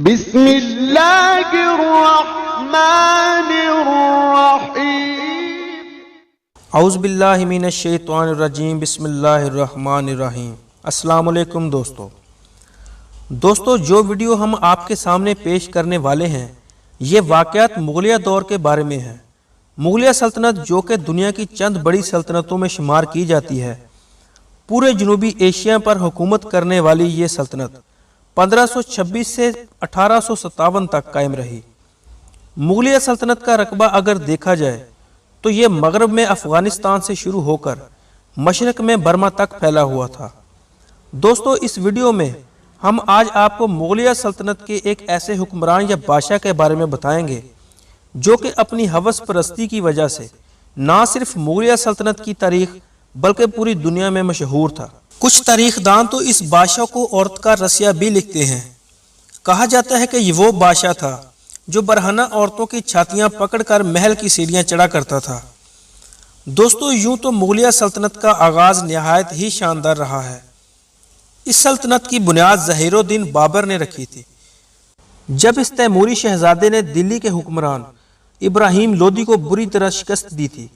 بسم اللہ الرحمن الرحیم اعوذ باللہ من الشیطان الرجیم بسم اللہ الرحمن الرحیم۔ السلام علیکم دوستو، جو ویڈیو ہم آپ کے سامنے پیش کرنے والے ہیں یہ واقعات مغلیہ دور کے بارے میں ہے۔ مغلیہ سلطنت جو کہ دنیا کی چند بڑی سلطنتوں میں شمار کی جاتی ہے، پورے جنوبی ایشیا پر حکومت کرنے والی یہ سلطنت 1526 سے 1857 تک قائم رہی۔ مغلیہ سلطنت کا رقبہ اگر دیکھا جائے تو یہ مغرب میں افغانستان سے شروع ہو کر مشرق میں برما تک پھیلا ہوا تھا۔ دوستو، اس ویڈیو میں ہم آج آپ کو مغلیہ سلطنت کے ایک ایسے حکمران یا بادشاہ کے بارے میں بتائیں گے جو کہ اپنی ہوس پرستی کی وجہ سے نہ صرف مغلیہ سلطنت کی تاریخ بلکہ پوری دنیا میں مشہور تھا۔ کچھ تاریخ دان تو اس بادشاہ کو عورت کا رسیہ بھی لکھتے ہیں۔ کہا جاتا ہے کہ یہ وہ بادشاہ تھا جو برہنہ عورتوں کی چھاتیاں پکڑ کر محل کی سیڑھیاں چڑھا کرتا تھا۔ دوستو، یوں تو مغلیہ سلطنت کا آغاز نہایت ہی شاندار رہا ہے۔ اس سلطنت کی بنیاد ظہیر الدین بابر نے رکھی تھی۔ جب اس تیموری شہزادے نے دلی کے حکمران ابراہیم لودھی کو بری طرح شکست دی تھی۔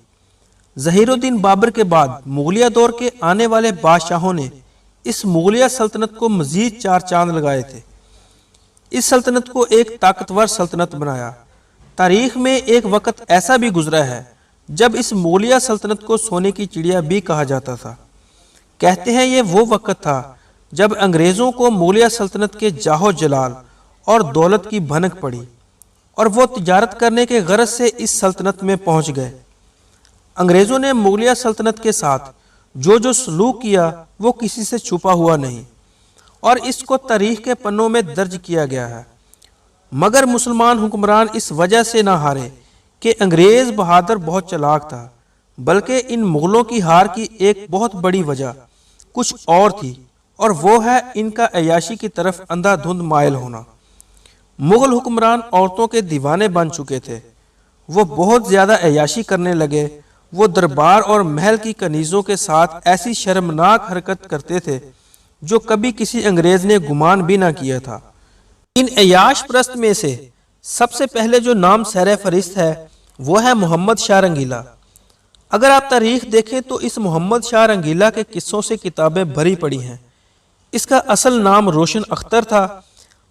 ظہیر الدین بابر کے بعد مغلیہ دور کے آنے والے بادشاہوں نے اس مغلیہ سلطنت کو مزید چار چاند لگائے تھے۔ اس سلطنت کو ایک طاقتور سلطنت بنایا۔ تاریخ میں ایک وقت ایسا بھی گزرا ہے جب اس مغلیہ سلطنت کو سونے کی چڑیا بھی کہا جاتا تھا۔ کہتے ہیں یہ وہ وقت تھا جب انگریزوں کو مغلیہ سلطنت کے جاہو جلال اور دولت کی بھنک پڑی اور وہ تجارت کرنے کے غرض سے اس سلطنت میں پہنچ گئے۔ انگریزوں نے مغلیہ سلطنت کے ساتھ جو سلوک کیا وہ کسی سے چھپا ہوا نہیں اور اس کو تاریخ کے پنوں میں درج کیا گیا ہے۔ مگر مسلمان حکمران اس وجہ سے نہ ہارے کہ انگریز بہادر بہت چلاک تھا، بلکہ ان مغلوں کی ہار کی ایک بہت بڑی وجہ کچھ اور تھی، اور وہ ہے ان کا عیاشی کی طرف اندھا دھند مائل ہونا۔ مغل حکمران عورتوں کے دیوانے بن چکے تھے۔ وہ بہت زیادہ عیاشی کرنے لگے۔ وہ دربار اور محل کی کنیزوں کے ساتھ ایسی شرمناک حرکت کرتے تھے جو کبھی کسی انگریز نے گمان بھی نہ کیا تھا۔ ان عیاش پرست میں سے سب سے پہلے جو نام سر فہرست ہے وہ ہے محمد شاہ رنگیلا۔ اگر آپ تاریخ دیکھیں تو اس محمد شاہ رنگیلا کے قصوں سے کتابیں بھری پڑی ہیں۔ اس کا اصل نام روشن اختر تھا۔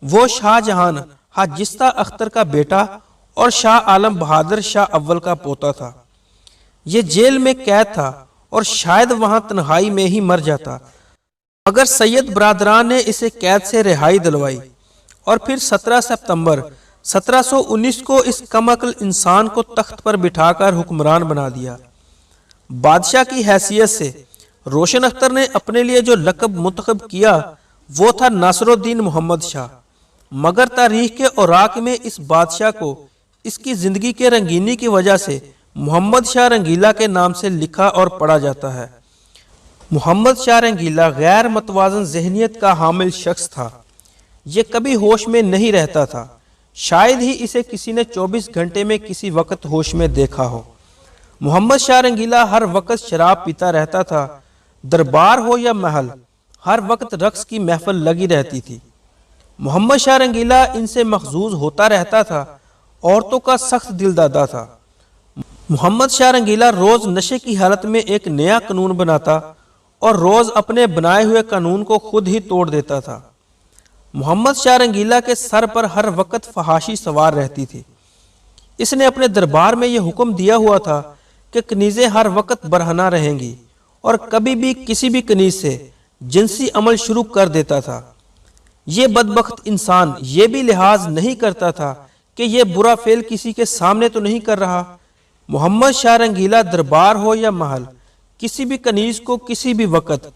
وہ شاہ جہان حاجستہ اختر کا بیٹا اور شاہ عالم بہادر شاہ اول کا پوتا تھا۔ یہ جیل میں قید تھا اور شاید وہاں تنہائی میں ہی مر جاتا، مگر سید برادران نے اسے قید سے رہائی دلوائی اور پھر 17 ستمبر 1719 کو اس کم عقل انسان کو تخت پر بٹھا کر حکمران بنا دیا۔ بادشاہ کی حیثیت سے روشن اختر نے اپنے لیے جو لقب منتخب کیا وہ تھا ناصر الدین محمد شاہ، مگر تاریخ کے اوراق میں اس بادشاہ کو اس کی زندگی کے رنگینی کی وجہ سے محمد شاہ رنگیلا کے نام سے لکھا اور پڑھا جاتا ہے۔ محمد شاہ رنگیلا غیر متوازن ذہنیت کا حامل شخص تھا۔ یہ کبھی ہوش میں نہیں رہتا تھا، شاید ہی اسے کسی نے 24 گھنٹے میں کسی وقت ہوش میں دیکھا ہو۔ محمد شاہ رنگیلا ہر وقت شراب پیتا رہتا تھا۔ دربار ہو یا محل، ہر وقت رقص کی محفل لگی رہتی تھی۔ محمد شاہ رنگیلا ان سے مخزوز ہوتا رہتا تھا، عورتوں کا سخت دل دادا تھا۔ محمد شاہ رنگیلا روز نشے کی حالت میں ایک نیا قانون بناتا اور روز اپنے بنائے ہوئے قانون کو خود ہی توڑ دیتا تھا۔ محمد شاہ رنگیلا کے سر پر ہر وقت فحاشی سوار رہتی تھی۔ اس نے اپنے دربار میں یہ حکم دیا ہوا تھا کہ کنیزیں ہر وقت برہنہ رہیں گی اور کبھی بھی کسی بھی کنیز سے جنسی عمل شروع کر دیتا تھا۔ یہ بدبخت انسان یہ بھی لحاظ نہیں کرتا تھا کہ یہ برا فعل کسی کے سامنے تو نہیں کر رہا۔ محمد شاہ رنگیلا دربار ہو یا محل کسی بھی کنیز کو کسی بھی وقت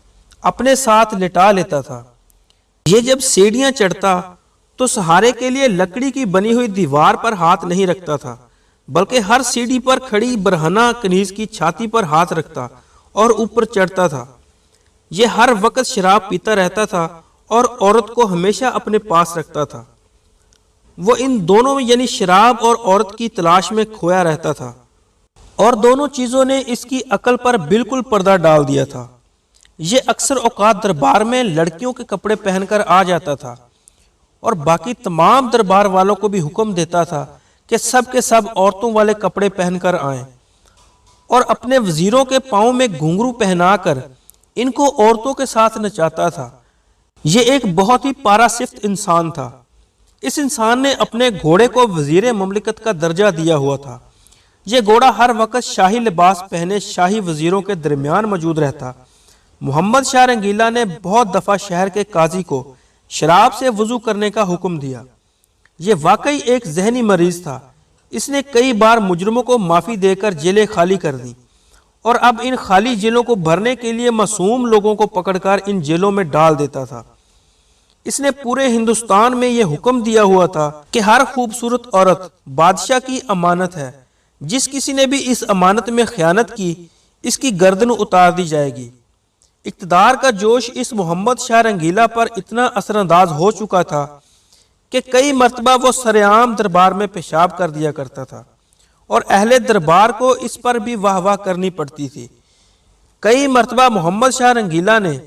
اپنے ساتھ لٹا لیتا تھا۔ یہ جب سیڑھیاں چڑھتا تو سہارے کے لیے لکڑی کی بنی ہوئی دیوار پر ہاتھ نہیں رکھتا تھا، بلکہ ہر سیڑھی پر کھڑی برہنہ کنیز کی چھاتی پر ہاتھ رکھتا اور اوپر چڑھتا تھا۔ یہ ہر وقت شراب پیتا رہتا تھا اور عورت کو ہمیشہ اپنے پاس رکھتا تھا۔ وہ ان دونوں یعنی شراب اور عورت کی تلاش میں کھویا رہتا تھا، اور دونوں چیزوں نے اس کی عقل پر بالکل پردہ ڈال دیا تھا۔ یہ اکثر اوقات دربار میں لڑکیوں کے کپڑے پہن کر آ جاتا تھا اور باقی تمام دربار والوں کو بھی حکم دیتا تھا کہ سب کے سب عورتوں والے کپڑے پہن کر آئیں، اور اپنے وزیروں کے پاؤں میں گھنگرو پہنا کر ان کو عورتوں کے ساتھ نچاتا تھا۔ یہ ایک بہت ہی پارا صفت انسان تھا۔ اس انسان نے اپنے گھوڑے کو وزیر مملکت کا درجہ دیا ہوا تھا۔ یہ گھوڑا ہر وقت شاہی لباس پہنے شاہی وزیروں کے درمیان موجود رہتا۔ محمد شاہ رنگیلا نے بہت دفعہ شہر کے قاضی کو شراب سے وضو کرنے کا حکم دیا۔ یہ واقعی ایک ذہنی مریض تھا۔ اس نے کئی بار مجرموں کو معافی دے کر جیلیں خالی کر دیں، اور اب ان خالی جیلوں کو بھرنے کے لیے معصوم لوگوں کو پکڑ کر ان جیلوں میں ڈال دیتا تھا۔ اس نے پورے ہندوستان میں یہ حکم دیا ہوا تھا کہ ہر خوبصورت عورت بادشاہ کی امانت ہے، جس کسی نے بھی اس امانت میں خیانت کی اس کی گردن اتار دی جائے گی۔ اقتدار کا جوش اس محمد شاہ رنگیلا پر اتنا اثر انداز ہو چکا تھا کہ کئی مرتبہ وہ سرعام دربار میں پیشاب کر دیا کرتا تھا، اور اہل دربار کو اس پر بھی واہ واہ کرنی پڑتی تھی۔ کئی مرتبہ محمد شاہ رنگیلا نے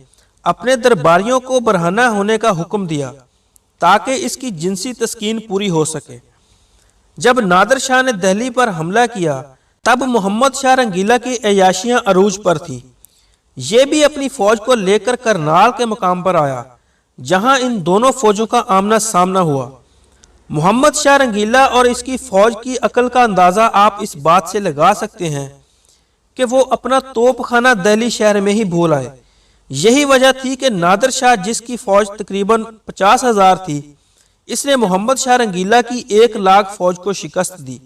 اپنے درباریوں کو برہنہ ہونے کا حکم دیا تاکہ اس کی جنسی تسکین پوری ہو سکے۔ جب نادر شاہ نے دہلی پر حملہ کیا تب محمد شاہ رنگیلا کی عیاشیاں عروج پر تھی۔ یہ بھی اپنی فوج کو لے کر کرنال کے مقام پر آیا، جہاں ان دونوں فوجوں کا آمنا سامنا ہوا۔ محمد شاہ رنگیلا اور اس کی فوج کی عقل کا اندازہ آپ اس بات سے لگا سکتے ہیں کہ وہ اپنا توپ خانہ دہلی شہر میں ہی بھول آئے۔ یہی وجہ تھی کہ نادر شاہ، جس کی فوج تقریباً 50,000 تھی، اس نے محمد شاہ رنگیلا کی 1,00,000 فوج کو شکست دی۔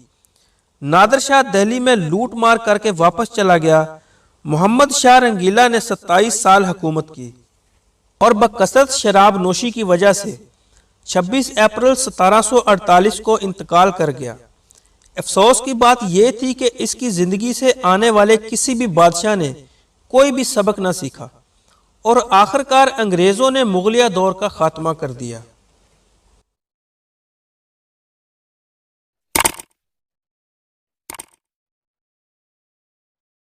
نادر شاہ دہلی میں لوٹ مار کر کے واپس چلا گیا۔ محمد شاہ رنگیلا نے 27 سال حکومت کی، اور بکثرت شراب نوشی کی وجہ سے 26 اپریل 1748 کو انتقال کر گیا۔ افسوس کی بات یہ تھی کہ اس کی زندگی سے آنے والے کسی بھی بادشاہ نے کوئی بھی سبق نہ سیکھا، اور آخرکار انگریزوں نے مغلیہ دور کا خاتمہ کر دیا۔